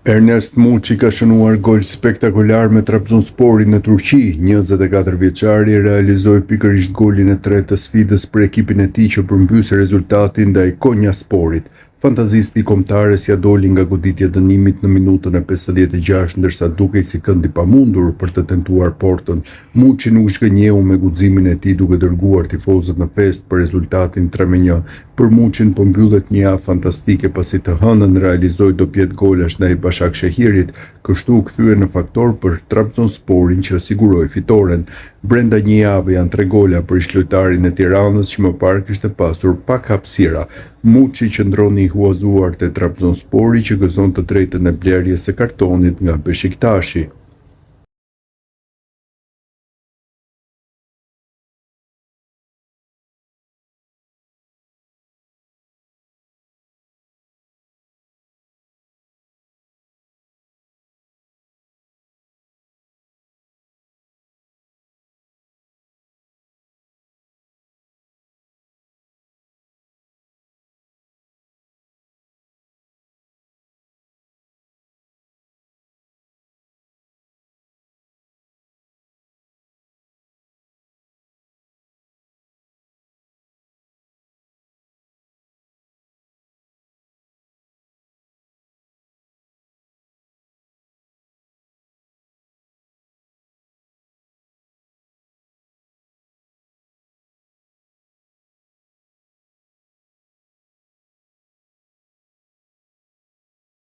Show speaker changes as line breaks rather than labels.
Ernest Muçi ka shënuar gol spektakolar me Trabzonsporin në Turqi. 24 vjeçari realizoi pikërisht golin e tretë të sfidës për ekipin e tij që përmbysi rezultatin ndaj Konyasporit. Fantazisti i kombëtares ja doli nga goditja e dënimit në minutën e 56, ndërsa dukej si kënd i pamundur për të tentuar portën. Muçi nuk zhgënjeu me guximin e tij duke dërguar tifozët në festë për rezultatin 3-1. Për Muçin po mbyllet një javë fantastike pasi të hënën realizoi dobët golash ndaj Başakşehirit, kështu u kthye në faktor për Trabzonsporin që siguroi fitoren. Brenda një jave janë 3 gola për ish-lojtarin e Tiranës që më parë kishte pasur pak hapësira. Muçi qëndroni i huazuar te Trabzonspori që gëzon të drejtën e blerjes së kartonit nga Beşiktashi.